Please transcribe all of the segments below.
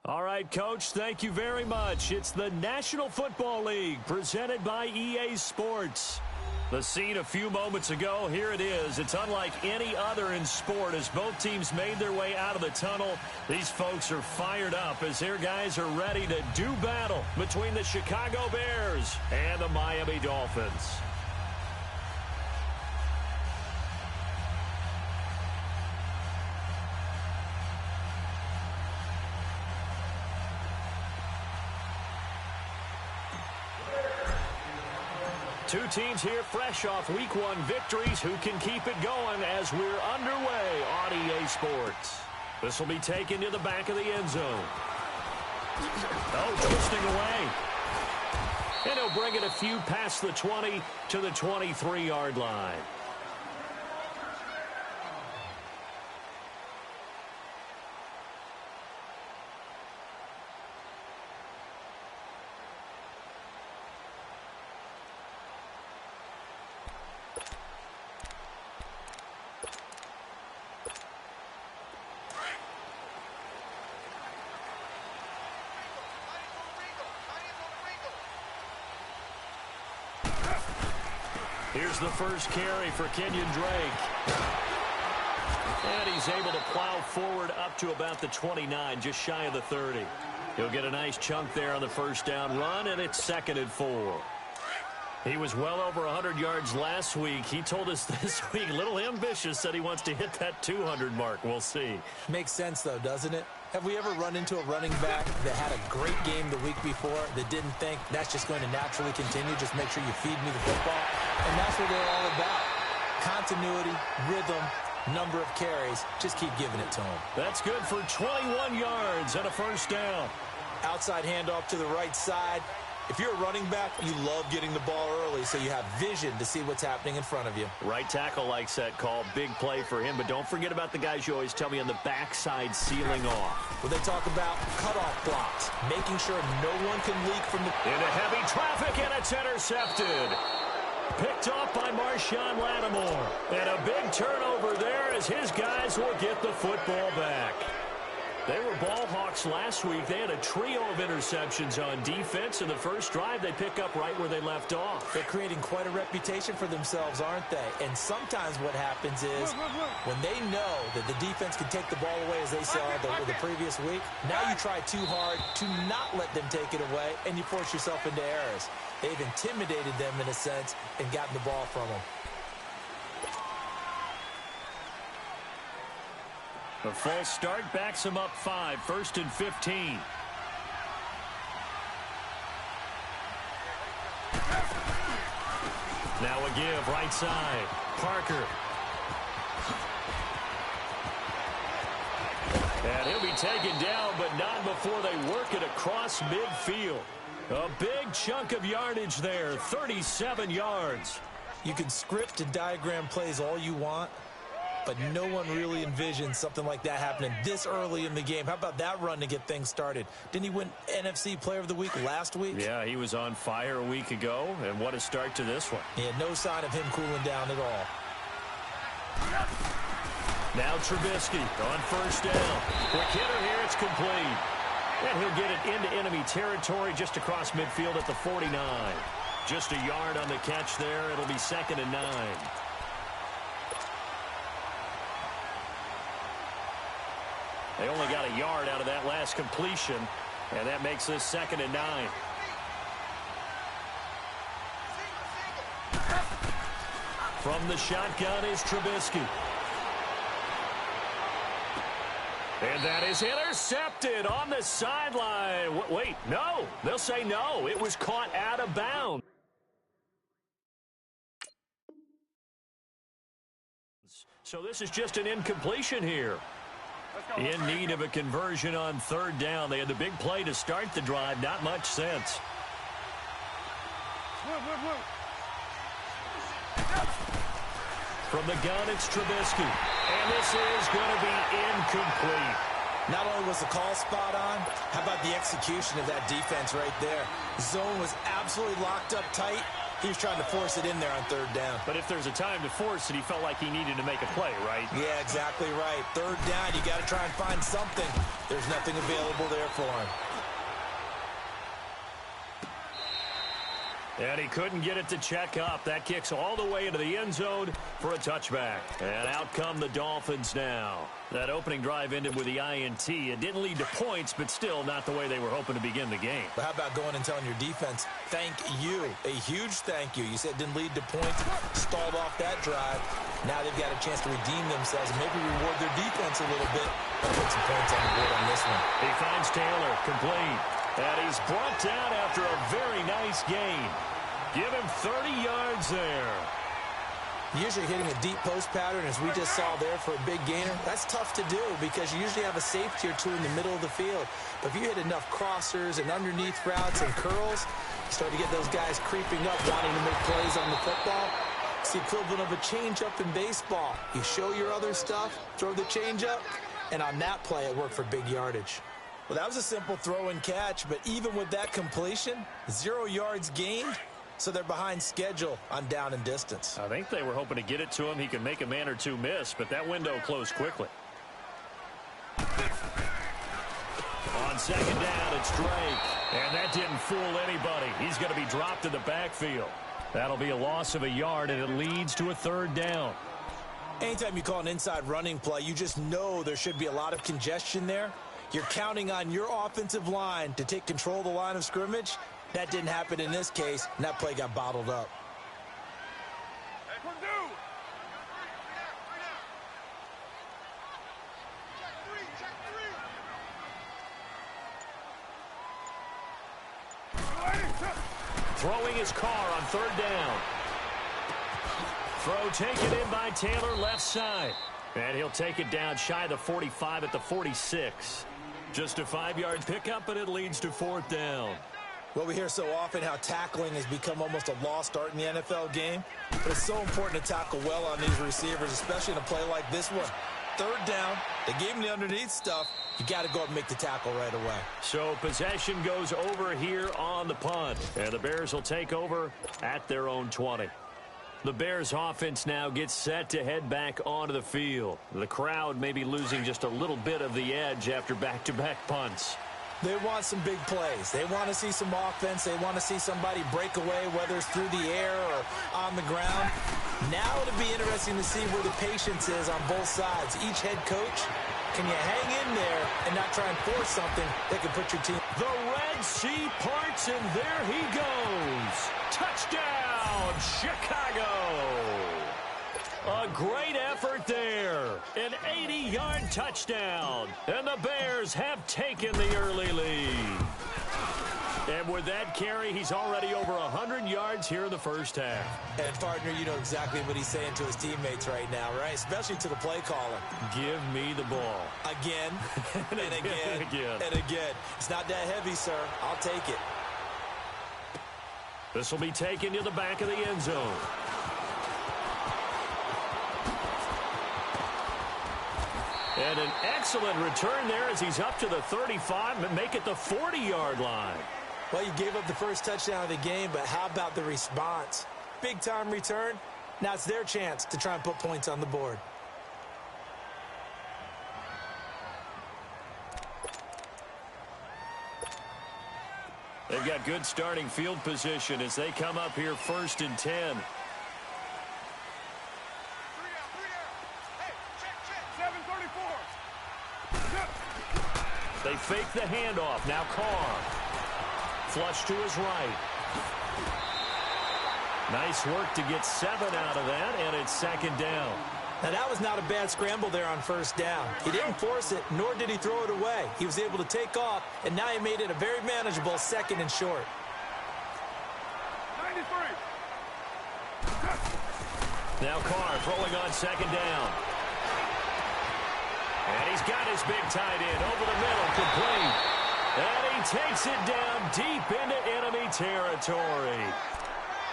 All right, Coach, thank you very much. It's the National Football League presented by EA Sports. The scene a few moments ago, here it is. It's unlike any other in sport as both teams made their way out of the tunnel. These folks are fired up as their guys are ready to do battle between the Chicago Bears and the Miami Dolphins. Two teams here fresh off Week 1 victories who can keep it going as we're underway on EA Sports. This will be taken to the back of the end zone. Oh, twisting away. And he'll bring it a few past the 20 to the 23-yard line. Here's the first carry for Kenyon Drake. And he's able to plow forward up to about the 29, just shy of the 30. He'll get a nice chunk there on the first down run, and it's 2nd and 4. He was well over 100 yards last week. He told us this week, a little ambitious, said he wants to hit that 200 mark. We'll see. Makes sense, though, doesn't it? Have we ever run into a running back that had a great game the week before that didn't think that's just going to naturally continue? Just make sure you feed me the football. And that's what they're all about. Continuity, rhythm, number of carries. Just keep giving it to them. That's good for 21 yards and a first down. Outside handoff to the right side. If you're a running back, you love getting the ball early so you have vision to see what's happening in front of you. Right tackle likes that call. Big play for him. But don't forget about the guys you always tell me on the backside sealing off. When they talk about cutoff blocks, making sure no one can leak from the... Into heavy traffic, and it's intercepted. Picked off by Marshawn Lattimore. And a big turnover there as his guys will get the football back. They were ball hawks last week. They had a trio of interceptions on defense. In the first drive, they pick up right where they left off. They're creating quite a reputation for themselves, aren't they? And sometimes what happens is when they know that the defense can take the ball away, as they saw the previous week, now you try too hard to not let them take it away, and you force yourself into errors. They've intimidated them in a sense and gotten the ball from them. The false start backs him up 5, 1st and 15. Now a give, right side. Parker. And he'll be taken down, but not before they work it across midfield. A big chunk of yardage there, 37 yards. You can script and diagram plays all you want, but no one really envisions something like that happening this early in the game. How about that run to get things started? Didn't he win NFC Player of the Week last week? Yeah, he was on fire a week ago, and what a start to this one. Yeah, no sign of him cooling down at all. Now Trubisky on first down. Quick hitter here, it's complete. And he'll get it into enemy territory just across midfield at the 49. Just a yard on the catch there. It'll be 2nd and 9. They only got a yard out of that last completion, and that makes this 2nd and 9. From the shotgun is Trubisky. And that is intercepted on the sideline. Wait, no. They'll say no. It was caught out of bounds. So this is just an incompletion here. In need of a conversion on 3rd down. They had the big play to start the drive. Not much sense. From the gun, it's Trubisky. And this is going to be incomplete. Not only was the call spot on, how about the execution of that defense right there? Zone was absolutely locked up tight. He was trying to force it in there on third down. But if there's a time to force it, he felt like he needed to make a play, right? Yeah, exactly right. Third down, you got to try and find something. There's nothing available there for him. And he couldn't get it to check up. That kicks all the way into the end zone for a touchback. And out come the Dolphins now. That opening drive ended with the INT. It didn't lead to points, but still not the way they were hoping to begin the game. But how about going and telling your defense, thank you, a huge thank you. You said it didn't lead to points, stalled off that drive. Now they've got a chance to redeem themselves and maybe reward their defense a little bit. Put some points on the board on this one. He finds Taylor, complete. And he's brought down after a very nice gain. Give him 30 yards there. Usually hitting a deep post pattern, as we just saw there for a big gainer, that's tough to do because you usually have a safety or two in the middle of the field. But if you hit enough crossers and underneath routes and curls, you start to get those guys creeping up, wanting to make plays on the football. It's the equivalent of a changeup in baseball. You show your other stuff, throw the changeup, and on that play, it worked for big yardage. Well, that was a simple throw and catch, but even with that completion, 0 yards gained. So they're behind schedule on down and distance. I think they were hoping to get it to him. He could make a man or two miss, but that window closed quickly. On second down, it's Drake. And that didn't fool anybody. He's going to be dropped in the backfield. That'll be a loss of a yard, and it leads to a third down. Anytime you call an inside running play, you just know there should be a lot of congestion there. You're counting on your offensive line to take control of the line of scrimmage. That didn't happen in this case, and that play got bottled up. Throwing his car on third down. Throw taken in by Taylor, left side. And he'll take it down shy of the 45 at the 46. Just a 5-yard pickup, and it leads to fourth down. Well, we hear so often how tackling has become almost a lost art in the NFL game. But it's so important to tackle well on these receivers, especially in a play like this one. Third down, they gave him the underneath stuff. You got to go up and make the tackle right away. So possession goes over here on the punt. And the Bears will take over at their own 20. The Bears offense now gets set to head back onto the field. The crowd may be losing just a little bit of the edge after back-to-back punts. They want some big plays. They want to see some offense. They want to see somebody break away, whether it's through the air or on the ground. Now it'll be interesting to see where the patience is on both sides. Each head coach, can you hang in there and not try and force something that can put your team? The Red Sea parts, and there he goes. Touchdown, Chicago. A great effort there. An 80-yard touchdown. And the Bears have taken the early lead. And with that carry, he's already over 100 yards here in the first half. And, partner, you know exactly what he's saying to his teammates right now, right? Especially to the play caller. Give me the ball. Again, and again, and again. It's not that heavy, sir. I'll take it. This will be taken to the back of the end zone. And an excellent return there as he's up to the 35 and make it the 40-yard line. Well, you gave up the first touchdown of the game, but how about the response? Big-time return. Now it's their chance to try and put points on the board. They've got good starting field position as they come up here 1st and 10. They fake the handoff. Now Carr. Flush to his right. Nice work to get 7 out of that, and it's 2nd down. Now, that was not a bad scramble there on 1st down. He didn't force it, nor did he throw it away. He was able to take off, and now he made it a very manageable 2nd and short. 93. Now Carr throwing on 2nd down. And he's got his big tight end over the middle, complete. And he takes it down deep into enemy territory.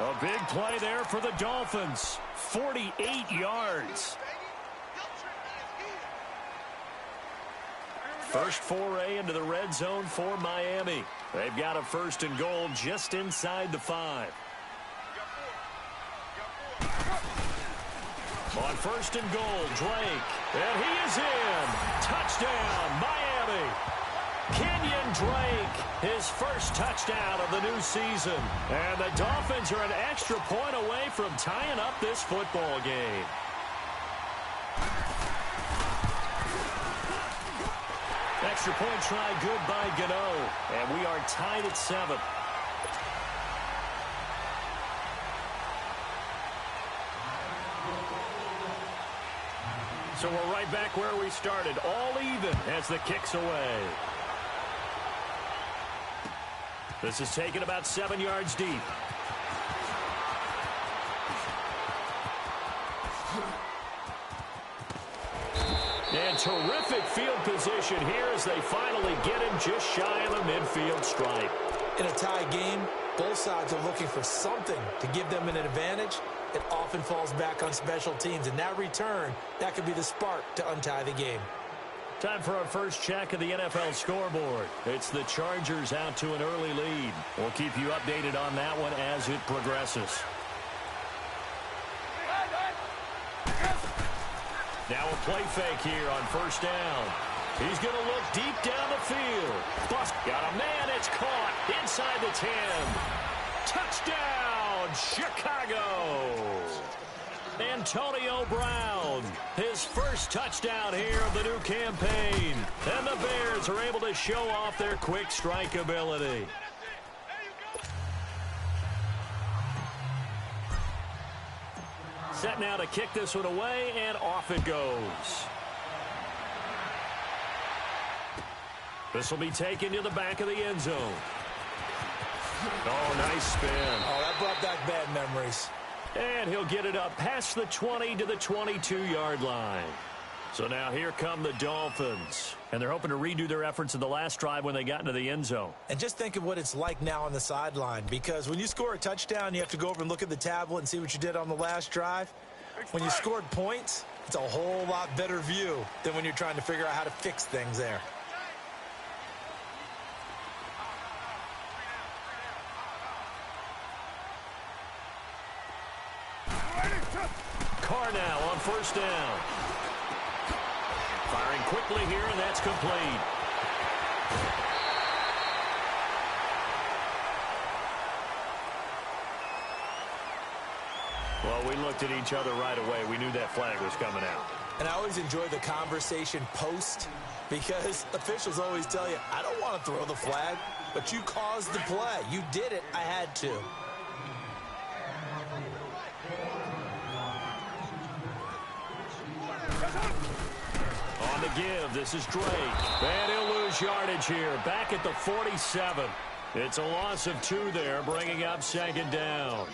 A big play there for the Dolphins. 48 yards. First foray into the red zone for Miami. They've got a 1st and goal just inside the 5. On first and goal, Drake. And he is in. Touchdown, Miami. Kenyon Drake, his first touchdown of the new season. And the Dolphins are an extra point away from tying up this football game. Extra point try good by Gano. And we are tied at 7. So we're right back where we started, all even as the kick's away. This is taken about 7 yards deep. And terrific field position here as they finally get him just shy of the midfield stripe. In a tie game, both sides are looking for something to give them an advantage. It often falls back on special teams, and that return, that could be the spark to untie the game. Time for our first check of the NFL scoreboard. It's the Chargers out to an early lead. We'll keep you updated on that one as it progresses. Now a play fake here on first down. He's going to look deep down the field. Bust. Got a man. It's caught inside the 10. Touchdown, Chicago. Antonio Brown, his first touchdown here of the new campaign. And the Bears are able to show off their quick strike ability. Set now to kick this one away, and off it goes. This will be taken to the back of the end zone. Oh, nice spin. Oh, that brought back bad memories. And he'll get it up past the 20 to the 22-yard line. So now here come the Dolphins. And they're hoping to redo their efforts in the last drive when they got into the end zone. And just think of what it's like now on the sideline. Because when you score a touchdown, you have to go over and look at the tablet and see what you did on the last drive. When you scored points, it's a whole lot better view than when you're trying to figure out how to fix things there. Carr now on first down. Firing quickly here, and that's complete. Well, we looked at each other right away. We knew that flag was coming out. And I always enjoy the conversation post because officials always tell you, I don't want to throw the flag, but you caused the play. You did it. I had to. On the give, this is Drake. And he'll lose yardage here. Back at the 47. It's a loss of 2 there, bringing up second down.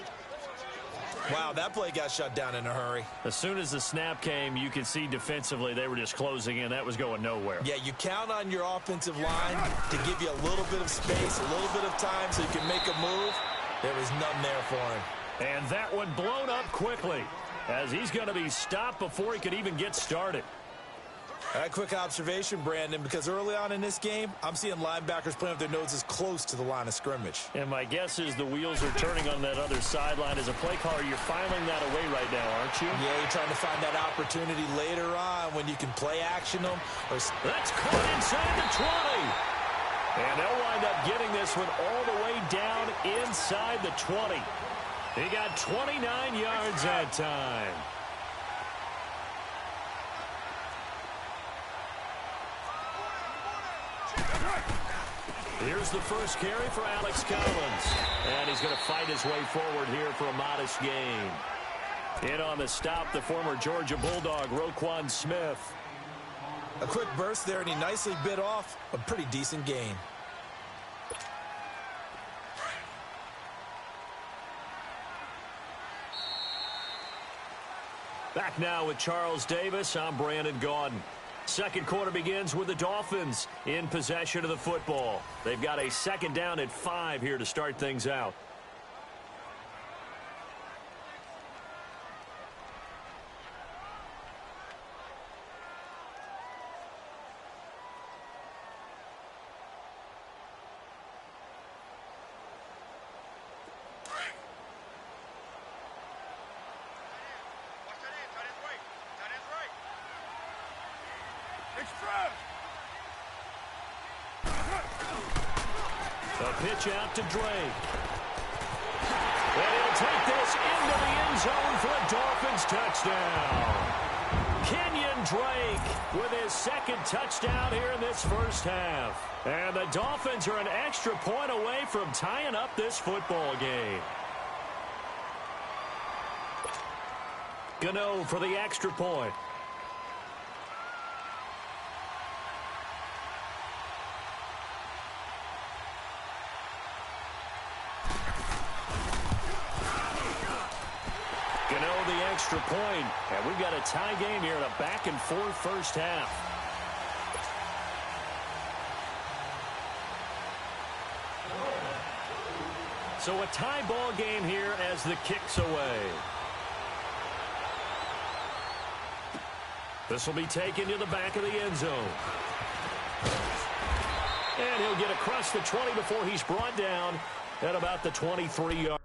Wow, that play got shut down in a hurry. As soon as the snap came, you could see defensively they were just closing in. That was going nowhere. Yeah, you count on your offensive line to give you a little bit of space, a little bit of time so you can make a move. There was none there for him. And that one blown up quickly as he's going to be stopped before he could even get started. A quick observation, Brandon, because early on in this game, I'm seeing linebackers playing with their noses close to the line of scrimmage. And my guess is the wheels are turning on that other sideline. As a play caller, you're filing that away right now, aren't you? Yeah, you're trying to find that opportunity later on when you can play action them. That's caught inside the 20. And they'll wind up getting this one all the way down inside the 20. He got 29 yards that time. Here's the first carry for Alex Collins. And he's going to fight his way forward here for a modest gain. In on the stop, the former Georgia Bulldog, Roquan Smith. A quick burst there, and he nicely bit off a pretty decent gain. Back now with Charles Davis. I'm Brandon Gaudin. Second quarter begins with the Dolphins in possession of the football. They've got a second down at 5 here to start things out. A pitch out to Drake. And he'll take this into the end zone for a Dolphins touchdown. Kenyon Drake with his second touchdown here in this first half. And the Dolphins are an extra point away from tying up this football game. Gano for the extra point. Gano the extra point, and we've got a tie game here in a back-and-forth first half. So a tie ball game here as the kick's away. This will be taken to the back of the end zone. And he'll get across the 20 before he's brought down at about the 23-yard.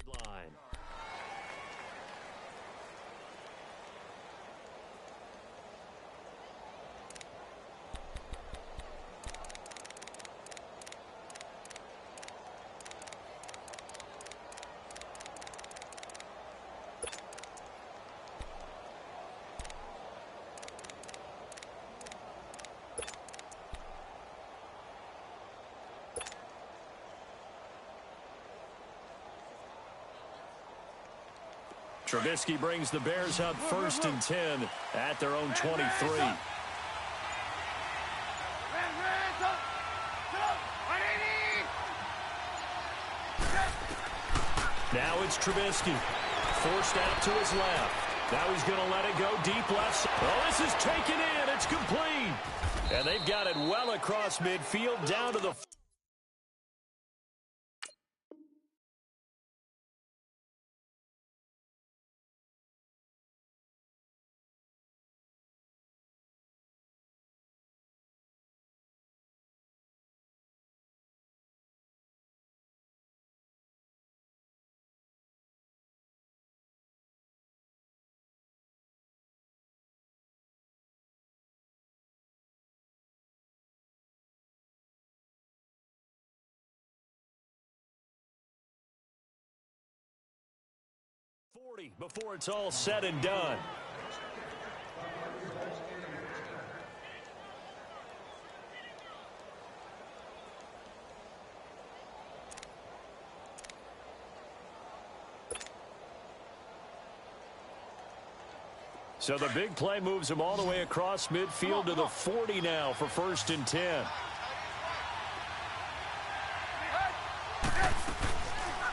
Line. Trubisky brings the Bears up 1st and 10 at their own 23. Now it's Trubisky. Forced out to his left. Now he's going to let it go deep left. Oh, this is taken in. It's complete. And they've got it well across midfield down to the... before it's all said and done. So the big play moves him all the way across midfield to the 40 now for 1st and 10.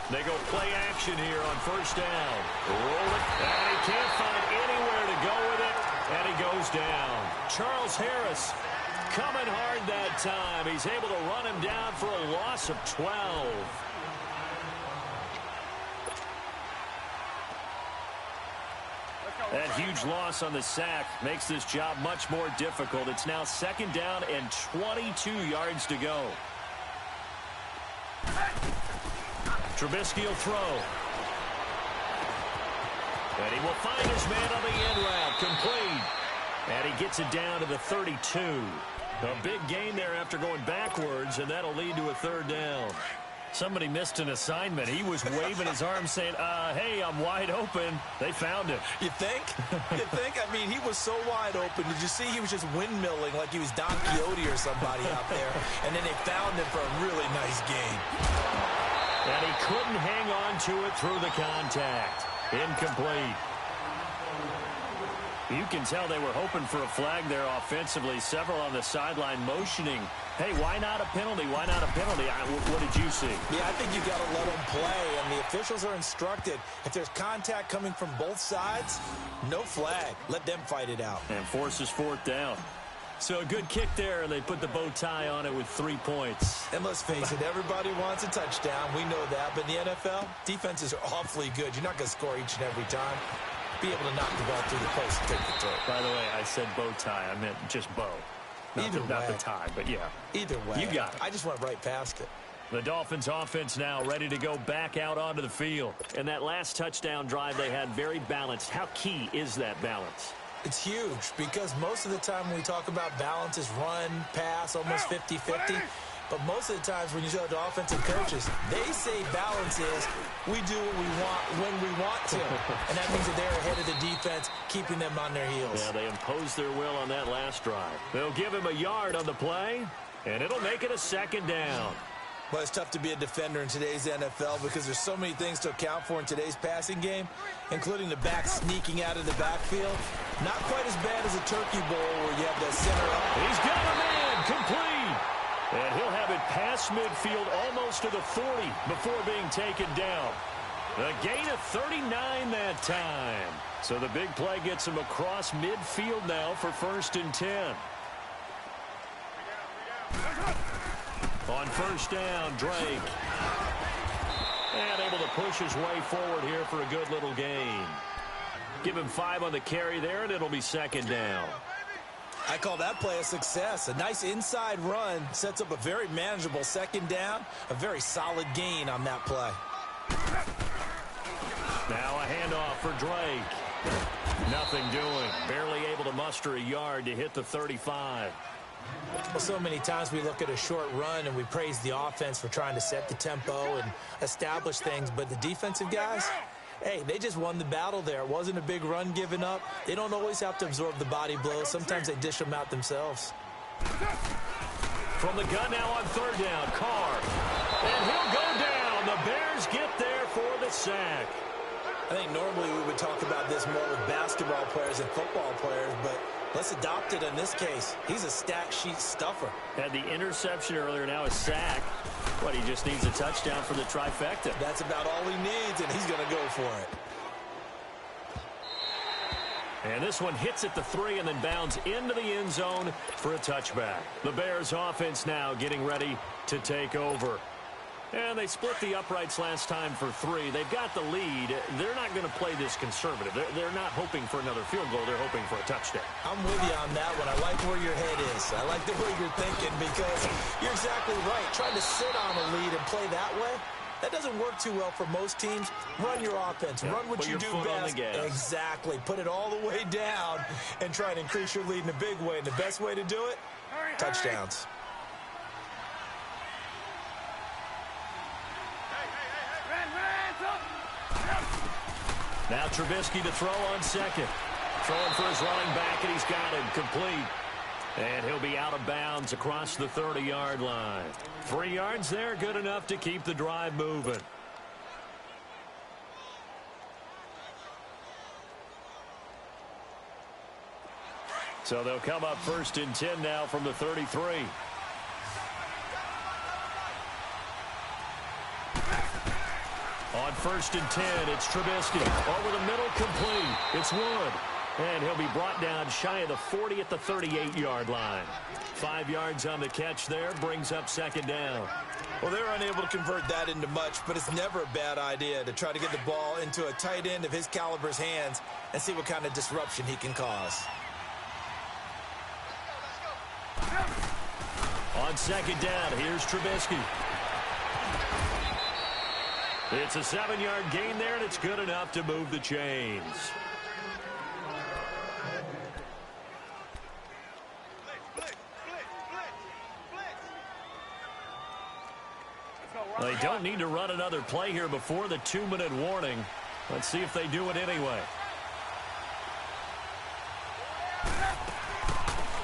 They go play action here on 1st down. Roll it, and he can't find anywhere to go with it, and he goes down. Charles Harris coming hard that time. He's able to run him down for a loss of 12. That huge loss on the sack makes this job much more difficult. It's now 2nd down and 22 yards to go. Trubisky will throw. And he will find his man on the end route. Complete. And he gets it down to the 32. A big gain there after going backwards, and that'll lead to a 3rd down. Somebody missed an assignment. He was waving his arm saying, hey, I'm wide open. They found him. You think? You think? I mean, he was so wide open. Did you see he was just windmilling like he was Don Quixote or somebody out there? And then they found him for a really nice gain. And he couldn't hang on to it through the contact. Incomplete. You can tell they were hoping for a flag there offensively. Several on the sideline motioning, hey, why not a penalty? Why not a penalty? What did you see? Yeah, I think you got to let them play, and the officials are instructed. If there's contact coming from both sides, no flag. Let them fight it out. And forces fourth down. So a good kick there, and they put the bow tie on it with 3 points. And let's face it, everybody wants a touchdown. We know that. But in the NFL, defenses are awfully good. You're not going to score each and every time. Be able to knock the ball through the post and take the throw. By the way, I said bow tie. I meant just bow. Not the tie, but yeah. Either way. You got it. I just went right past it. The Dolphins offense now ready to go back out onto the field. And that last touchdown drive they had very balanced. How key is that balance? It's huge because most of the time when we talk about balance is run, pass, almost 50-50. But most of the times when you talk to offensive coaches, they say balance is we do what we want when we want to. And that means that they're ahead of the defense, keeping them on their heels. Yeah, they imposed their will on that last drive. They'll give him a yard on the play, and it'll make it a second down. Well, it's tough to be a defender in today's NFL because there's so many things to account for in today's passing game, including the back sneaking out of the backfield. Not quite as bad as a turkey bowl where you have the center up. He's got a man complete. And he'll have it past midfield almost to the 40 before being taken down. A gain of 39 that time. So the big play gets him across midfield now for 1st and 10. On 1st down, Drake. And able to push his way forward here for a good little gain. Give him 5 on the carry there, and it'll be 2nd down. I call that play a success. A nice inside run sets up a very manageable 2nd down. A very solid gain on that play. Now a handoff for Drake. Nothing doing. Barely able to muster a yard to hit the 35. Well, so many times we look at a short run and we praise the offense for trying to set the tempo and establish things. But the defensive guys, hey, they just won the battle there. It wasn't a big run given up. They don't always have to absorb the body blows. Sometimes they dish them out themselves. From the gun now on 3rd down, Carr. And he'll go down. The Bears get there for the sack. I think normally we would talk about this more with basketball players and football players, but let's adopt it in this case. He's a stat sheet stuffer. Had the interception earlier, now a sack. What, he just needs a touchdown for the trifecta. That's about all he needs, and he's going to go for it. And this one hits at the 3 and then bounds into the end zone for a touchback. The Bears offense now getting ready to take over. And they split the uprights last time for 3. They've got the lead. They're not going to play this conservative. They're not hoping for another field goal. They're hoping for a touchdown. I'm with you on that one. I like where your head is. I like the way you're thinking because you're exactly right. Trying to sit on a lead and play that way, that doesn't work too well for most teams. Run your offense. Run what you do best. Exactly. Put it all the way down and try to increase your lead in a big way. And the best way to do it, touchdowns. Now Trubisky to throw on 2nd. Throwing for his running back, and he's got him complete. And he'll be out of bounds across the 30-yard line. 3 yards there, good enough to keep the drive moving. So they'll come up 1st and 10 now from the 33. On 1st and 10, it's Trubisky. Over the middle, complete. It's Wood. And he'll be brought down shy of the 40 at the 38-yard line. 5 yards on the catch there, brings up 2nd down. Well, they're unable to convert that into much, but it's never a bad idea to try to get the ball into a tight end of his caliber's hands and see what kind of disruption he can cause. On 2nd down, here's Trubisky. It's a 7-yard gain there, and it's good enough to move the chains. They don't need to run another play here before the 2-minute warning. Let's see if they do it anyway.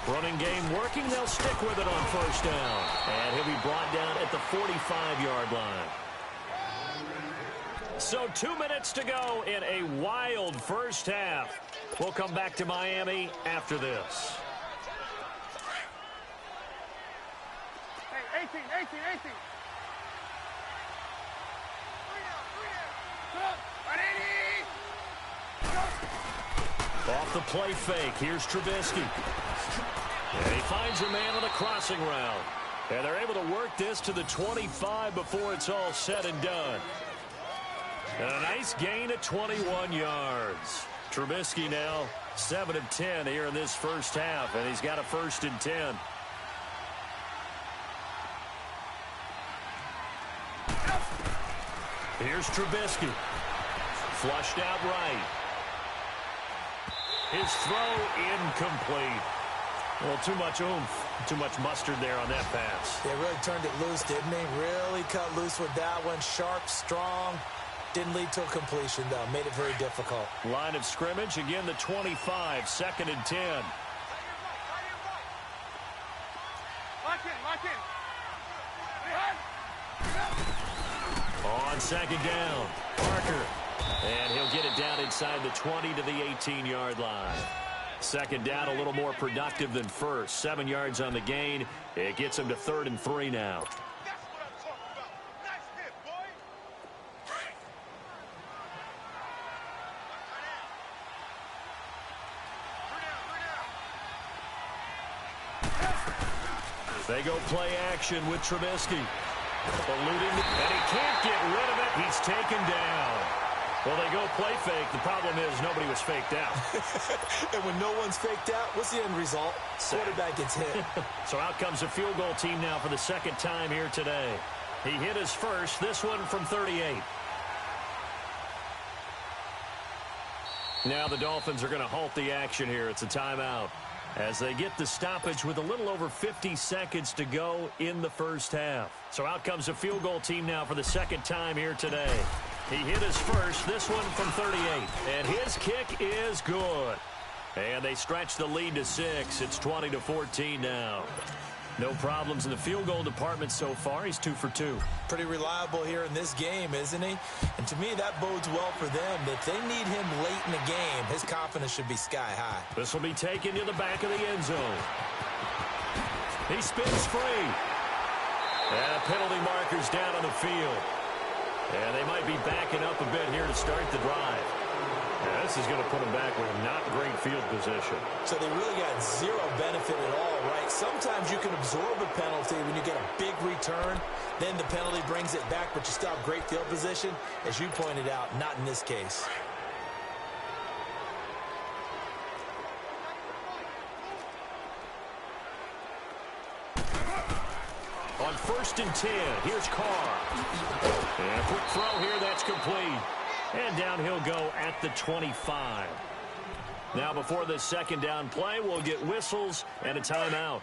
Running game working. They'll stick with it on 1st down. And he'll be brought down at the 45-yard line. So 2 minutes to go in a wild first half. We'll come back to Miami after this. Hey, 18. Off the play fake, here's Trubisky. And he finds a man on a crossing route. And they're able to work this to the 25 before it's all said and done. And a nice gain of 21 yards. Trubisky now 7 of 10 here in this first half, and he's got a 1st and 10. Here's Trubisky. Flushed out right. His throw incomplete. Well, too much oomph, too much mustard there on that pass. They really turned it loose, didn't they? Really cut loose with that one. Sharp, strong. Didn't lead to a completion, though. Made it very difficult. Line of scrimmage, again the 25, 2nd and 10. Lock in. On 2nd down, Parker. And he'll get it down inside the 20 to the 18-yard line. 2nd down, a little more productive than first. 7 yards on the gain. It gets him to 3rd and 3 now. That's what I'm talking about. Nice hit, boy. They go play action with Trubisky. Eluding, and he can't get rid of it. He's taken down. Well, they go play fake. The problem is nobody was faked out. And when no one's faked out, what's the end result? Quarterback gets hit. So out comes a field goal team now for the 2nd time here today. He hit his first, this one from 38. Now the Dolphins are going to halt the action here. It's a timeout as they get the stoppage with a little over 50 seconds to go in the first half. So out comes a field goal team now for the 2nd time here today. He hit his first, this one from 38. And his kick is good. And they stretch the lead to 6. It's 20-14 now. No problems in the field goal department so far. He's 2 for 2. Pretty reliable here in this game, isn't he? And to me, that bodes well for them. If they need him late in the game, his confidence should be sky high. This will be taken to the back of the end zone. He spins free. And penalty markers down on the field. And they might be backing up a bit here to start the drive. And this is going to put them back with not great field position. So they really got zero benefit at all, right? Sometimes you can absorb a penalty when you get a big return. Then the penalty brings it back, but you still have great field position. As you pointed out, not in this case. On 1st and 10, here's Carr. And a quick throw here, that's complete. And down he'll go at the 25. Now before this 2nd down play, we'll get whistles and a timeout,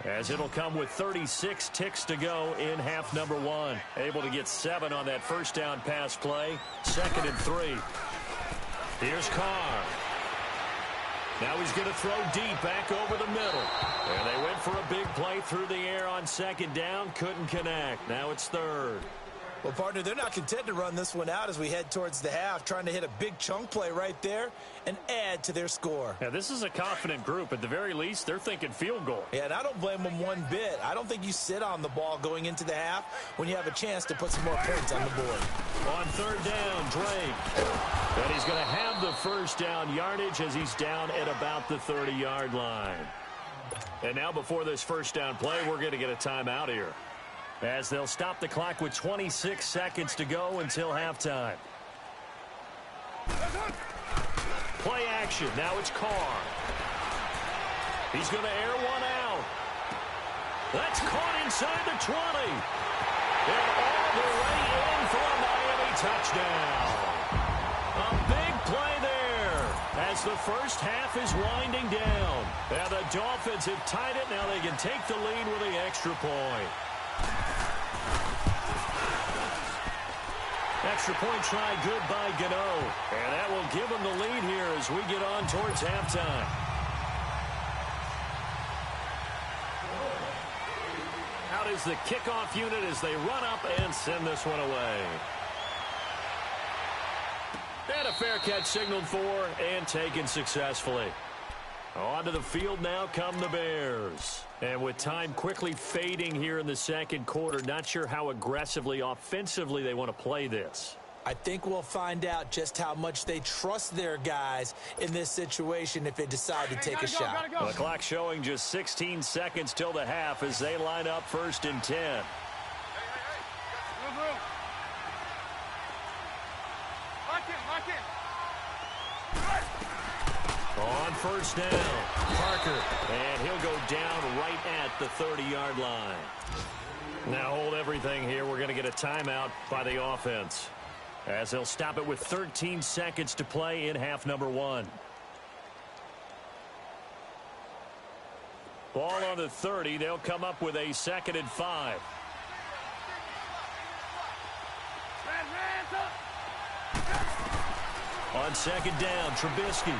as it'll come with 36 ticks to go in half number 1. Able to get 7 on that 1st down pass play. 2nd and 3. Here's Carr. Now he's going to throw deep back over the middle. And they went for a big play through the air on 2nd down. Couldn't connect. Now it's 3rd. Well, partner, they're not content to run this one out as we head towards the half, trying to hit a big chunk play right there and add to their score. Yeah, this is a confident group. At the very least, they're thinking field goal. Yeah, and I don't blame them one bit. I don't think you sit on the ball going into the half when you have a chance to put some more points on the board. On 3rd down, Drake. And he's going to have the 1st down yardage as he's down at about the 30-yard line. And now before this 1st down play, we're going to get a timeout here, as they'll stop the clock with 26 seconds to go until halftime. Play action. Now it's Carr. He's going to air one out. That's caught inside the 20. And all the way in for a Miami touchdown. A big play there as the first half is winding down. And the Dolphins have tied it. Now they can take the lead with the extra point. Extra point try good by Gano. And that will give them the lead here as we get on towards halftime. Out is the kickoff unit as they run up and send this one away. And a fair catch signaled for and taken successfully. Onto the field now come the Bears. And with time quickly fading here in the second quarter, not sure how aggressively, offensively they want to play this. I think we'll find out just how much they trust their guys in this situation if they decide to take a shot. The clock showing just 16 seconds till the half as they line up 1st and 10. On 1st down, Parker, and he'll go down right at the 30-yard line. Now hold everything here. We're going to get a timeout by the offense, as they'll stop it with 13 seconds to play in half number 1. Ball on the 30. They'll come up with a 2nd and 5. On 2nd down, Trubisky.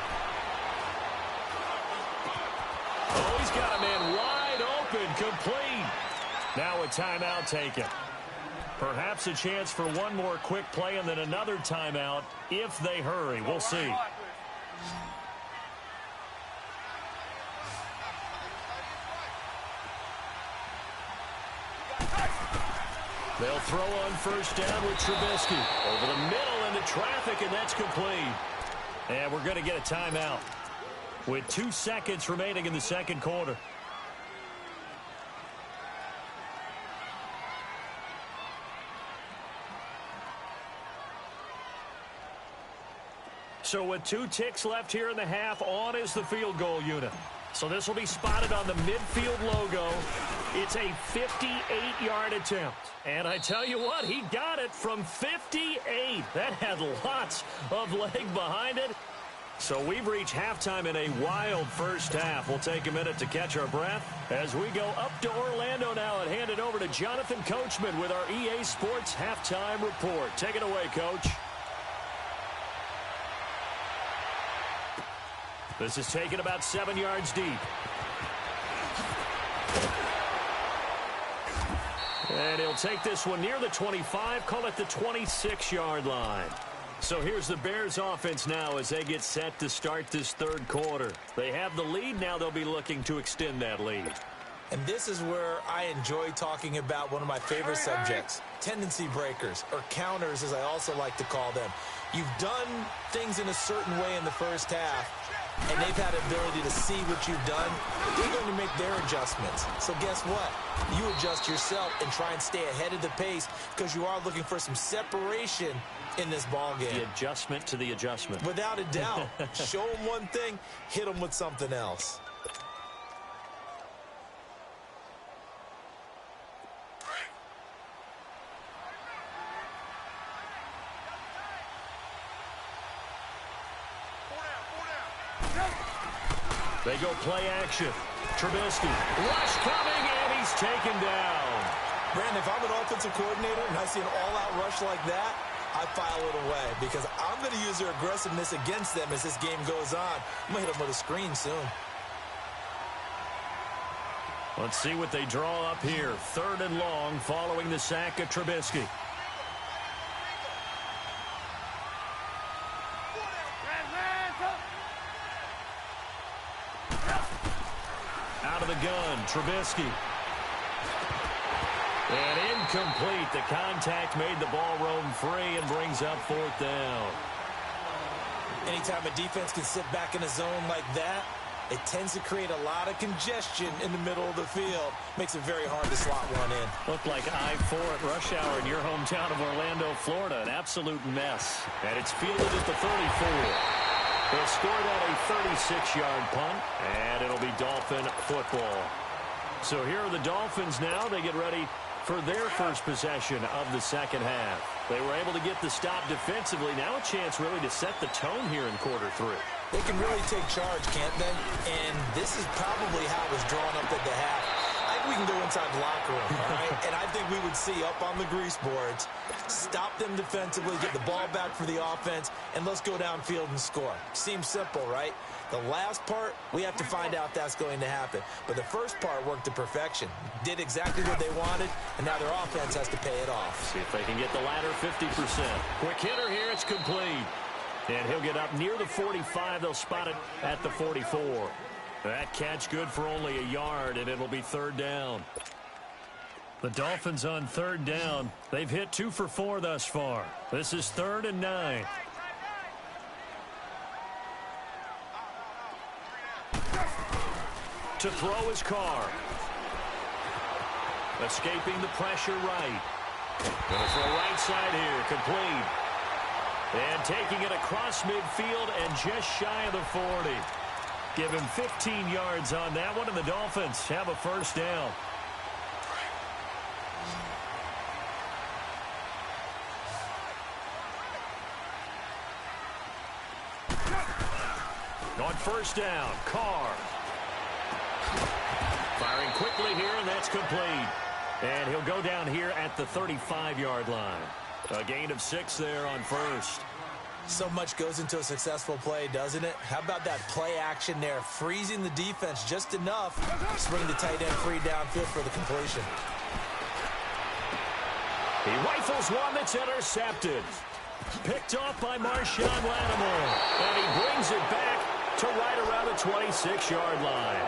Oh, he's got a man wide open, complete. Now a timeout taken. Perhaps a chance for one more quick play and then another timeout if they hurry. We'll see. They'll throw on 1st down with Trubisky. Over the middle into traffic, and that's complete. And we're going to get a timeout with 2 seconds remaining in the second quarter. So with 2 ticks left here in the half, on is the field goal unit. So this will be spotted on the midfield logo. It's a 58-yard attempt. And I tell you what, he got it from 58. That had lots of leg behind it. So we've reached halftime in a wild first half. We'll take a minute to catch our breath as we go up to Orlando now and hand it over to Jonathan Coachman with our EA Sports Halftime Report. Take it away, Coach. This is taken about 7 yards deep. And he'll take this one near the 25, call it the 26-yard line. So here's the Bears offense now as they get set to start this third quarter. They have the lead. Now they'll be looking to extend that lead. And this is where I enjoy talking about one of my favorite subjects, tendency breakers, or counters as I also like to call them. You've done things in a certain way in the first half, and they've had the ability to see what you've done. They're going to make their adjustments. So guess what? You adjust yourself and try and stay ahead of the pace because you are looking for some separation in this ball game. The adjustment to the adjustment. Without a doubt. Show them one thing, hit them with something else. They go play action. Trubisky, rush coming, and he's taken down. Brandon, if I'm an offensive coordinator and I see an all-out rush like that, I file it away because I'm going to use their aggressiveness against them as this game goes on. I'm going to hit them with a screen soon. Let's see what they draw up here. 3rd and long following the sack of Trubisky. Out of the gun, Trubisky. And incomplete. The contact made the ball roam free and brings up 4th down. Anytime a defense can sit back in a zone like that, it tends to create a lot of congestion in the middle of the field. Makes it very hard to slot one in. Looked like I-4 at rush hour in your hometown of Orlando, Florida. An absolute mess. And it's fielded at the 34. They'll score that a 36-yard punt, and it'll be Dolphin football. So here are the Dolphins now. They get ready for their first possession of the second half. They were able to get the stop defensively. Now a chance really to set the tone here in quarter 3. They can really take charge, can't they? And this is probably how it was drawn up at the half. I think we can go inside the locker room, all right? And I think we would see up on the grease boards, stop them defensively, get the ball back for the offense, and let's go downfield and score. Seems simple, right? The last part, we have to find out that's going to happen. But the first part worked to perfection. Did exactly what they wanted, and now their offense has to pay it off. See if they can get the latter 50%. Quick hitter here, it's complete. And he'll get up near the 45. They'll spot it at the 44. That catch good for only a yard, and it'll be third down. The Dolphins on third down. They've hit 2 for 4 thus far. This is 3rd and 9. To throw his Carr. Escaping the pressure right. Going to throw right side here. Complete. And taking it across midfield and just shy of the 40. Give him 15 yards on that one, and the Dolphins have a first down. On first down, Carr. Firing quickly here, and that's complete. And he'll go down here at the 35-yard line. A gain of 6 there on first. So much goes into a successful play, doesn't it? How about that play action there, freezing the defense just enough to bring the tight end free downfield for the completion. He rifles one that's intercepted. Picked off by Marshawn Lattimore. And he brings it back to right around the 26-yard line.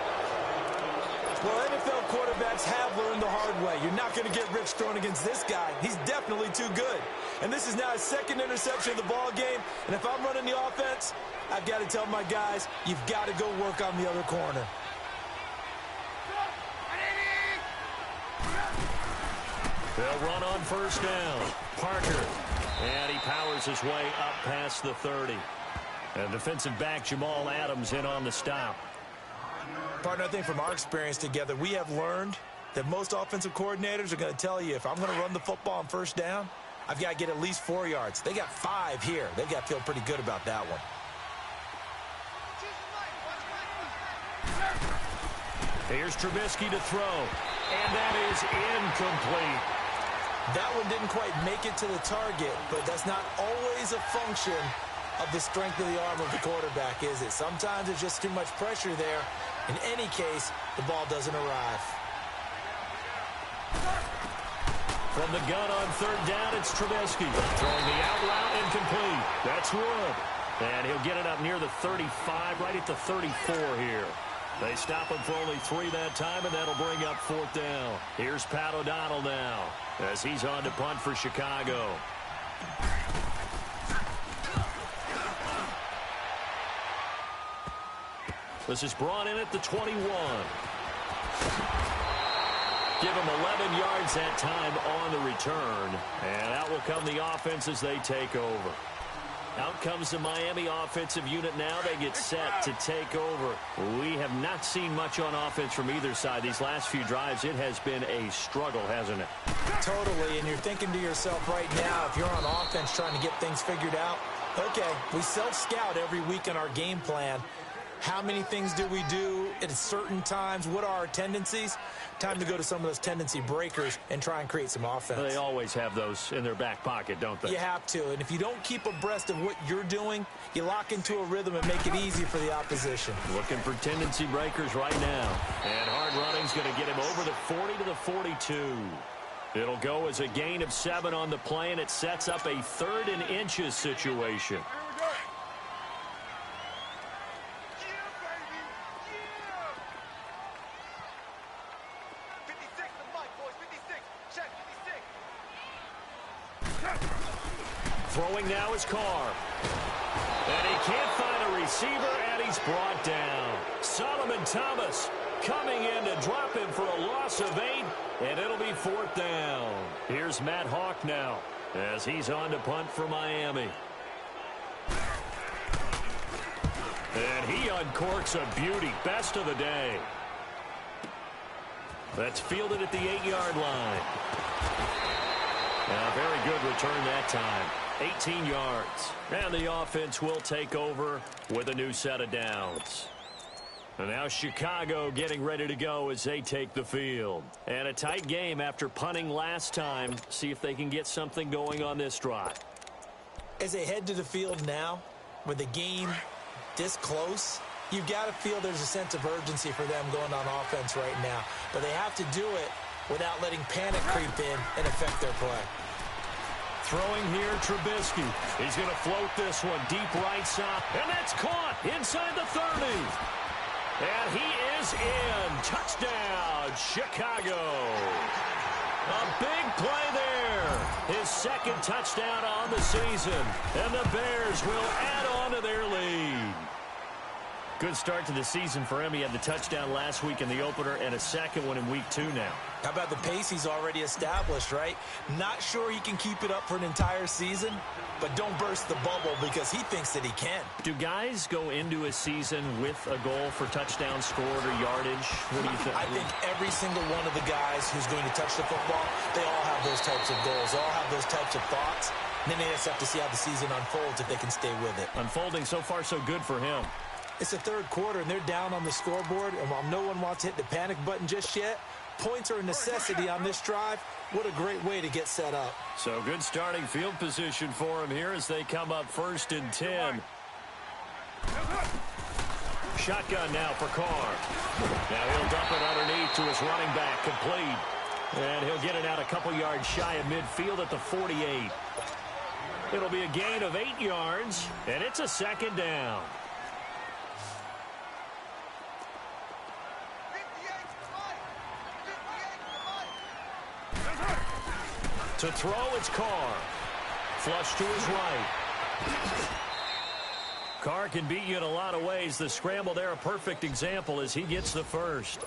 Well, NFL quarterbacks have learned the hard way. You're not going to get rich throwing against this guy. He's definitely too good. And this is now his second interception of the ball game. And if I'm running the offense, I've got to tell my guys, you've got to go work on the other corner. They'll run on first down. Parker. And he powers his way up past the 30. And defensive back Jamal Adams in on the stop. Partner, I think from our experience together, we have learned that most offensive coordinators are going to tell you, if I'm going to run the football on first down, I've got to get at least 4 yards. They got 5 here. They've got to feel pretty good about that one. Here's Trubisky to throw. And that is incomplete. That one didn't quite make it to the target, but that's not always a function of the strength of the arm of the quarterback, is it? Sometimes it's just too much pressure there. In any case, the ball doesn't arrive. From the gun on third down, it's Trubisky. Throwing the out route, incomplete. That's Wood. And he'll get it up near the 35, right at the 34 here. They stop him for only 3 that time, and that'll bring up 4th down. Here's Pat O'Donnell now as he's on to punt for Chicago. This is brought in at the 21. Give him 11 yards that time on the return. And out will come the offense as they take over. Out comes the Miami offensive unit now. They get set to take over. We have not seen much on offense from either side. These last few drives, it has been a struggle, hasn't it? Totally, and you're thinking to yourself right now, if you're on offense trying to get things figured out, okay, we self-scout every week in our game plan. How many things do we do at certain times? What are our tendencies? Time to go to some of those tendency breakers and try and create some offense. They always have those in their back pocket, don't they? You have to, and if you don't keep abreast of what you're doing, you lock into a rhythm and make it easy for the opposition. Looking for tendency breakers right now. And hard running's going to get him over the 40 to the 42. It'll go as a gain of 7 on the play, and it sets up a 3rd and inches situation. Throwing now is Carr. And he can't find a receiver, and he's brought down. Solomon Thomas coming in to drop him for a loss of 8, and it'll be 4th down. Here's Matt Hawk now as he's on to punt for Miami. And he uncorks a beauty. Best of the day. That's fielded at the 8-yard line. A very good return that time. 18 yards. And the offense will take over with a new set of downs. And now Chicago getting ready to go as they take the field. And a tight game after punting last time. See if they can get something going on this drive. As they head to the field now, with the game this close, you've got to feel there's a sense of urgency for them going on offense right now. But they have to do it without letting panic creep in and affect their play. Throwing here, Trubisky. He's going to float this one deep right side. And that's caught inside the 30. And he is in. Touchdown, Chicago. A big play there. His second touchdown on the season. And the Bears will add on to their lead. Good start to the season for him. He had the touchdown last week in the opener and a second one in week 2 now. How about the pace he's already established, right? Not sure he can keep it up for an entire season, but don't burst the bubble because he thinks that he can. Do guys go into a season with a goal for touchdown scored or yardage? What do you think? I think every single one of the guys who's going to touch the football, they all have those types of goals. They all have those types of thoughts. And then they just have to see how the season unfolds if they can stay with it. Unfolding so far so good for him. It's the third quarter, and they're down on the scoreboard. And while no one wants to hit the panic button just yet, points are a necessity on this drive. What a great way to get set up. So good starting field position for him here as they come up 1st and 10. Shotgun now for Carr. Now he'll dump it underneath to his running back, complete. And he'll get it out a couple yards shy of midfield at the 48. It'll be a gain of 8 yards, and it's a second down. To throw, it's Carr. Flush to his right. Carr can beat you in a lot of ways. The scramble there, a perfect example as he gets the first.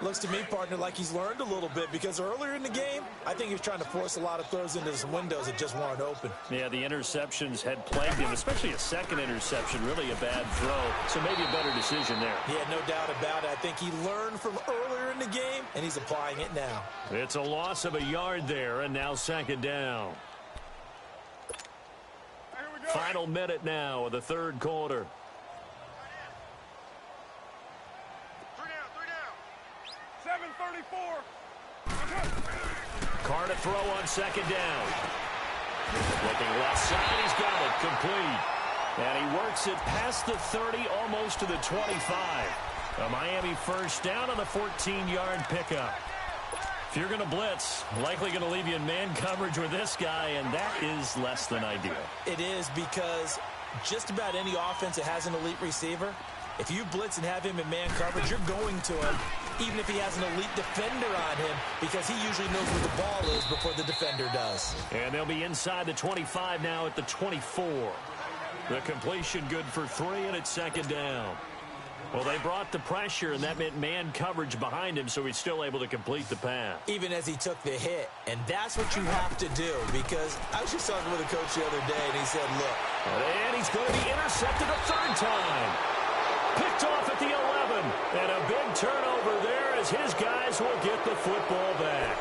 Looks to me, partner, like he's learned a little bit because earlier in the game, I think he was trying to force a lot of throws into some windows that just weren't open. Yeah, the interceptions had plagued him, especially a second interception, really a bad throw. So maybe a better decision there. Yeah, no doubt about it. I think he learned from earlier in the game, and he's applying it now. It's a loss of a yard there, and now second down. Final minute now of the third quarter. Carr to throw on second down. Looking left side, he's got it, complete. And he works it past the 30, almost to the 25. A Miami first down on the 14-yard pickup. If you're going to blitz, likely going to leave you in man coverage with this guy, and that is less than ideal. It is because just about any offense that has an elite receiver, if you blitz and have him in man coverage, you're going to him, even if he has an elite defender on him, because he usually knows where the ball is before the defender does. And they'll be inside the 25 now at the 24. The completion good for 3, and it's second down. Well, they brought the pressure, and that meant man coverage behind him, so he's still able to complete the pass. Even as he took the hit, and that's what you have to do, because I was just talking with a coach the other day, and he said, look. And he's going to be intercepted a third time. Picked off at the 11, and a big turnover there as his guys will get the football back.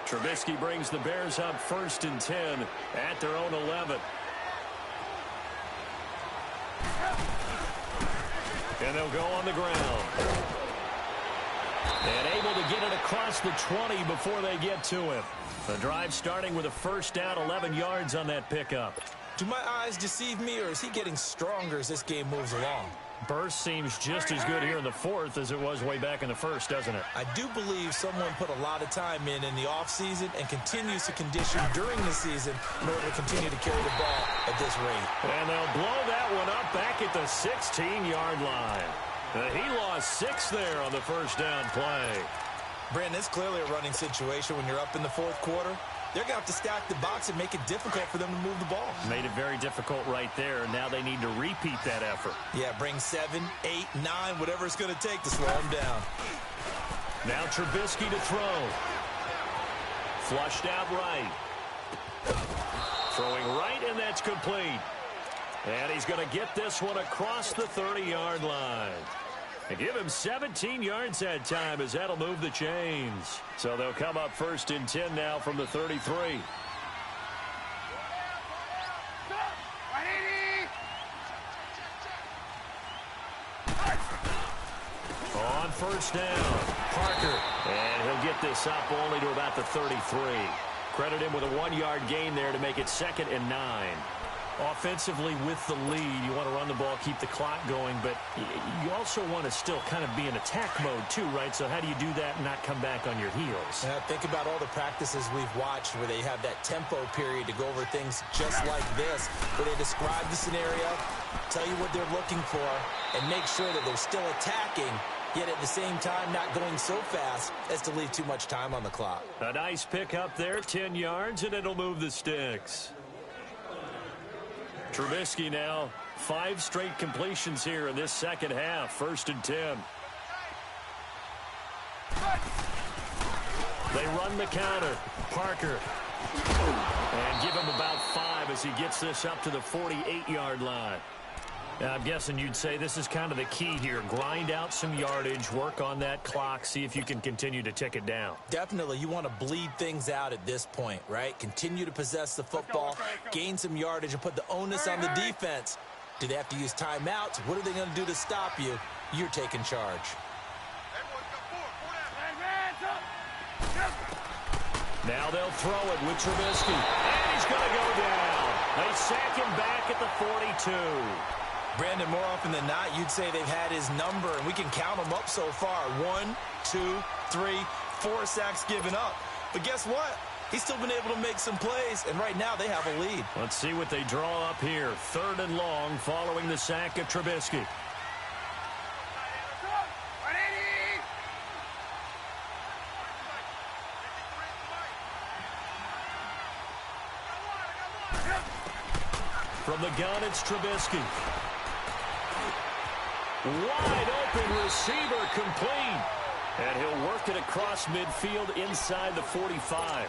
Trubisky brings the Bears up 1st and 10 at their own 11. And they'll go on the ground. And able to get it across the 20 before they get to him. The drive starting with a first down, 11 yards on that pickup. Do my eyes deceive me, or is he getting stronger as this game moves along? Burst seems just as good here in the fourth as it was way back in the first, doesn't it? I do believe someone put a lot of time in the offseason and continues to condition during the season in order to continue to carry the ball at this rate. And they'll blow that one up back at the 16-yard line. He lost 6 there on the first down play. Brandon, it's clearly a running situation when you're up in the fourth quarter. They're going to have to stack the box and make it difficult for them to move the ball. Made it very difficult right there. Now they need to repeat that effort. Yeah, bring 7, 8, 9, whatever it's going to take to slow them down. Now Trubisky to throw. Flushed out right. Throwing right, and that's complete. And he's going to get this one across the 30-yard line. And give him 17 yards that time as that'll move the chains. So they'll come up 1st and 10 now from the 33. On first down, Parker. And he'll get this up only to about the 33. Credit him with a 1-yard gain there to make it 2nd and 9. Offensively with the lead, you want to run the ball, keep the clock going, but you also want to still kind of be in attack mode too, right? So how do you do that and not come back on your heels? Yeah, think about all the practices we've watched where they have that tempo period to go over things just like this, where they describe the scenario, tell you what they're looking for, and make sure that they're still attacking, yet at the same time not going so fast as to leave too much time on the clock. A nice pick up there, 10 yards, and it'll move the sticks. Trubisky now, 5 straight completions here in this second half. 1st and 10. They run the counter. Parker. And give him about 5 as he gets this up to the 48-yard line. Now, I'm guessing you'd say this is kind of the key here. Grind out some yardage, work on that clock, see if you can continue to tick it down. Definitely. You want to bleed things out at this point, right? Continue to possess the football, gain some yardage, and put the onus on the defense. Do they have to use timeouts? What are they going to do to stop you? You're taking charge. Now they'll throw it with Trubisky. And he's going to go down. They sack him back at the 42. Brandon, more often than not, you'd say they've had his number, and we can count them up so far. 1, 2, 3, 4 sacks given up. But guess what? He's still been able to make some plays, and right now they have a lead. Let's see what they draw up here. 3rd and long following the sack of Trubisky. From the gun, it's Trubisky. Wide open receiver complete. And he'll work it across midfield inside the 45.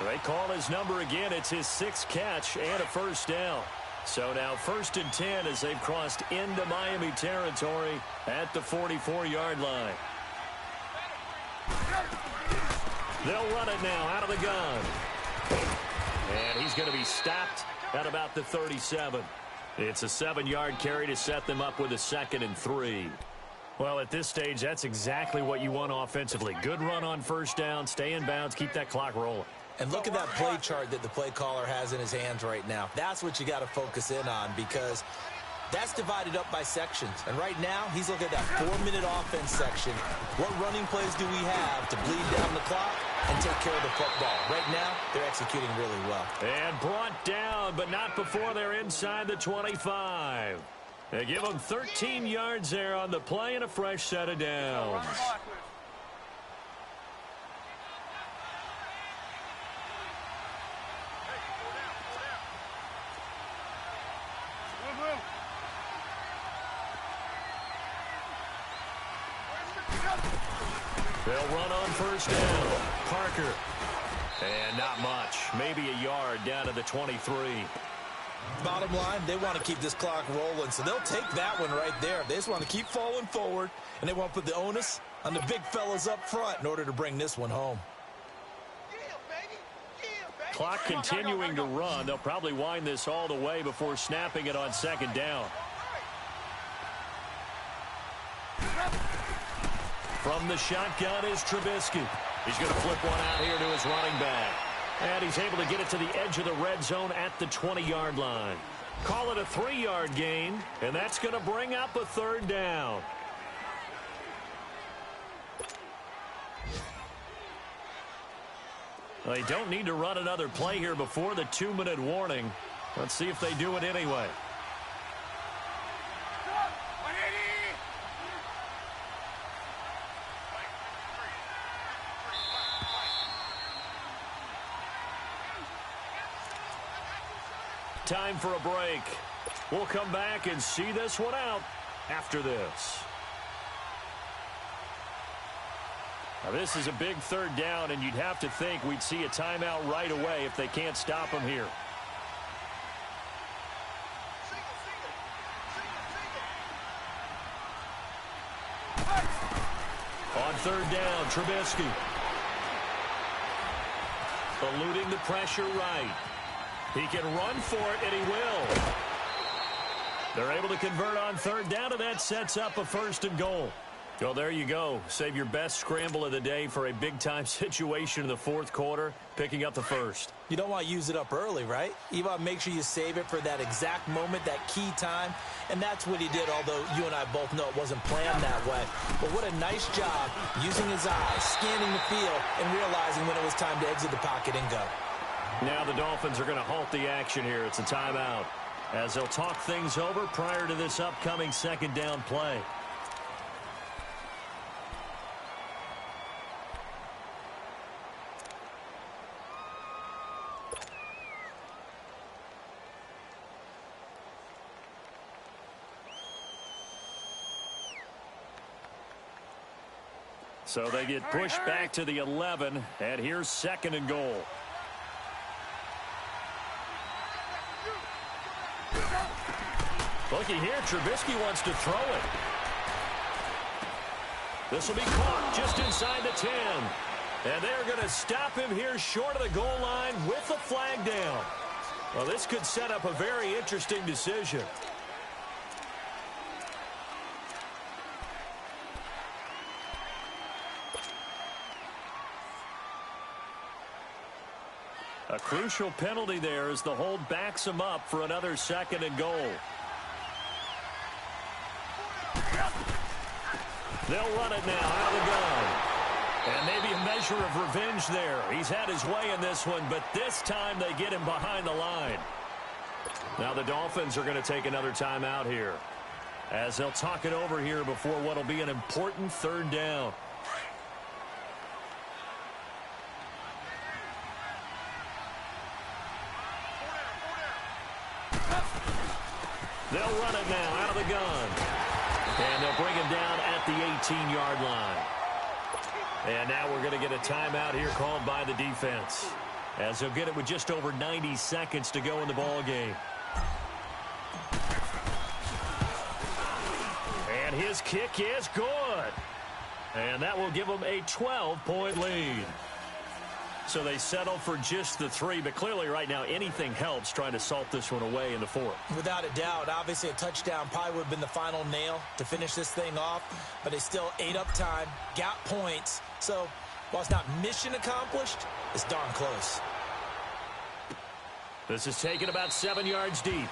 They call his number again. It's his 6th catch and a 1st down. So now 1st and 10 as they've crossed into Miami territory at the 44-yard line. They'll run it now out of the gun. And he's going to be stopped at about the 37. It's a 7-yard carry to set them up with a 2nd and 3. Well, at this stage, that's exactly what you want offensively. Good run on 1st down, stay in bounds, keep that clock rolling. And look at that play chart that the play caller has in his hands right now. That's what you got to focus in on, because that's divided up by sections. And right now, he's looking at that 4-minute offense section. What running plays do we have to bleed down the clock and take care of the football? Right now, they're executing really well. And brought down, but not before they're inside the 25. They give them 13 yards there on the play and a fresh set of downs. They'll run on 1st down. Parker. And not much. Maybe a yard down to the 23. Bottom line, they want to keep this clock rolling, so they'll take that one right there. They just want to keep falling forward, and they want to put the onus on the big fellas up front in order to bring this one home. Clock continuing to run. They'll probably wind this all the way before snapping it on 2nd down. From the shotgun is Trubisky. He's going to flip one out here to his running back. And he's able to get it to the edge of the red zone at the 20-yard line. Call it a 3-yard gain, and that's going to bring up a 3rd down. They don't need to run another play here before the 2-minute warning. Let's see if they do it anyway. Time for a break. We'll come back and see this one out after this. Now, this is a big 3rd down, and you'd have to think we'd see a timeout right away if they can't stop him here. On 3rd down, Trubisky. Eluding the pressure right. He can run for it, and he will. They're able to convert on 3rd down, and that sets up a 1st and goal. Well, there you go. Save your best scramble of the day for a big-time situation in the fourth quarter, picking up the first. You don't want to use it up early, right? You want to make sure you save it for that exact moment, that key time. And that's what he did, although you and I both know it wasn't planned that way. But what a nice job using his eyes, scanning the field, and realizing when it was time to exit the pocket and go. Now the Dolphins are going to halt the action here. It's a timeout, as they'll talk things over prior to this upcoming second down play. So they get pushed back to the 11, and here's second and goal. Looky here, Trubisky wants to throw it. This will be caught just inside the 10. And they're going to stop him here short of the goal line with the flag down. Well, this could set up a very interesting decision. A crucial penalty there as the hold backs him up for another second and goal. They'll run it now out of the gun. And maybe a measure of revenge there. He's had his way in this one, but this time they get him behind the line. Now the Dolphins are going to take another timeout here, as they'll talk it over here before what will be an important third down. They'll run it now out of the gun. And they'll bring him down at the 18-yard line. And now we're going to get a timeout here called by the defense, as they'll get it with just over 90 seconds to go in the ball game. And his kick is good. And that will give them a 12-point lead. So they settle for just the 3, but clearly right now anything helps trying to salt this one away in the fourth. Without a doubt, obviously a touchdown probably would have been the final nail to finish this thing off, but they still ate up time, got points. So while it's not mission accomplished, it's darn close. This is taken about 7 yards deep.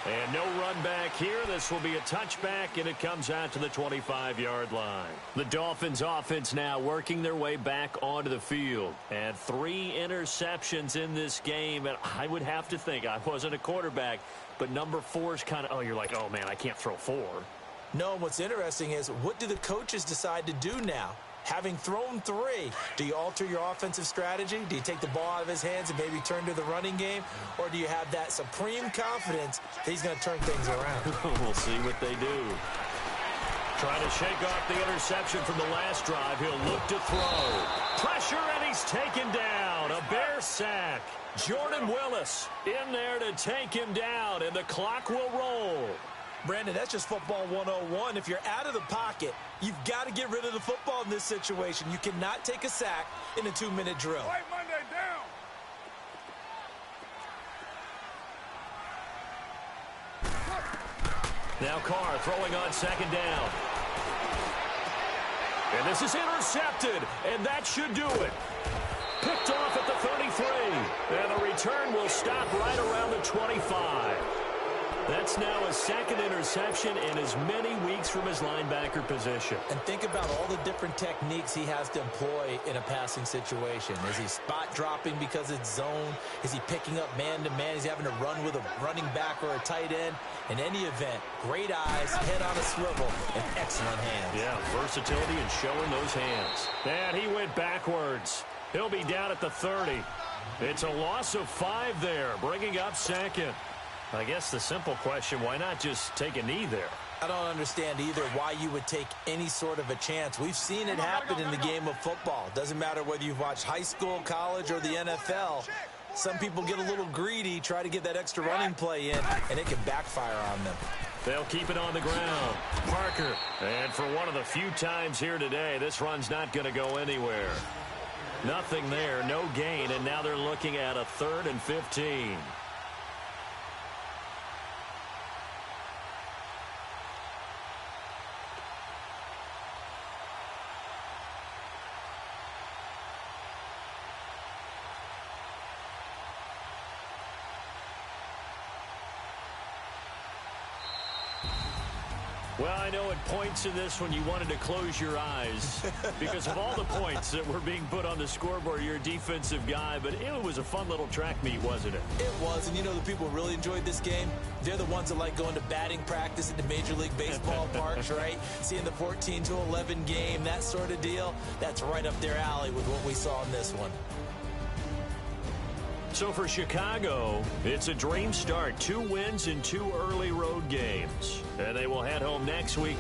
And no run back here. This will be a touchback, and it comes out to the 25-yard line. The Dolphins offense now working their way back onto the field. And 3 interceptions in this game. And I would have to think, I wasn't a quarterback, but number 4 is kind of, oh, you're like, oh, man, I can't throw 4. No, what's interesting is, what do the coaches decide to do now? Having thrown 3, do you alter your offensive strategy? Do you take the ball out of his hands and maybe turn to the running game? Or do you have that supreme confidence that he's going to turn things around? We'll see what they do. Trying to shake off the interception from the last drive. He'll look to throw. Pressure, and he's taken down. A Bear sack. Jordan Willis in there to take him down, and the clock will roll. Brandon, that's just football 101. If you're out of the pocket, you've got to get rid of the football in this situation. You cannot take a sack in a 2-minute drill. White Monday down. Now Carr throwing on second down. And this is intercepted, and that should do it. Picked off at the 33, and the return will stop right around the 25. That's now a second interception in as many weeks from his linebacker position. And think about all the different techniques he has to employ in a passing situation. Is he spot dropping because it's zone? Is he picking up man-to-man? Is he having to run with a running back or a tight end? In any event, great eyes, head on a swivel, and excellent hands. Yeah, versatility and showing those hands. And he went backwards. He'll be down at the 30. It's a loss of 5 there, bringing up second. I guess the simple question, why not just take a knee there? I don't understand either why you would take any sort of a chance. We've seen it happen in the game of football. Doesn't matter whether you've watched high school, college, or the NFL. Some people get a little greedy, try to get that extra running play in, and it can backfire on them. They'll keep it on the ground. Parker. And for one of the few times here today, this run's not going to go anywhere. Nothing there, no gain, and now they're looking at a 3rd and 15. Well, I know at points in this one you wanted to close your eyes because of all the points that were being put on the scoreboard. You're a defensive guy, but it was a fun little track meet, wasn't it? It was, and you know the people who really enjoyed this game? They're the ones that like going to batting practice at the Major League Baseball parks, right? Seeing the 14-11 game, that sort of deal. That's right up their alley with what we saw in this one. So for Chicago, it's a dream start. 2 wins in 2 early road games. And they will head home next week.